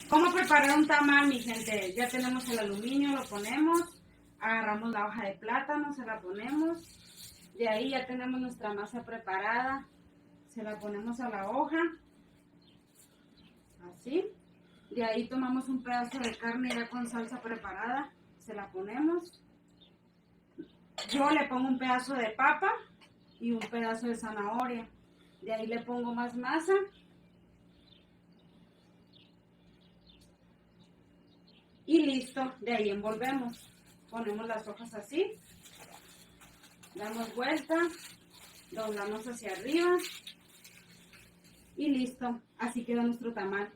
¿Cómo preparar un tamal, mi gente? Ya tenemos el aluminio, lo ponemos, agarramos la hoja de plátano, se la ponemos, de ahí ya tenemos nuestra masa preparada, se la ponemos a la hoja, así, de ahí tomamos un pedazo de carne ya con salsa preparada, se la ponemos, yo le pongo un pedazo de papa y un pedazo de zanahoria, de ahí le pongo más masa. Y listo, de ahí envolvemos. Ponemos las hojas así, damos vuelta, doblamos hacia arriba y listo. Así queda nuestro tamal.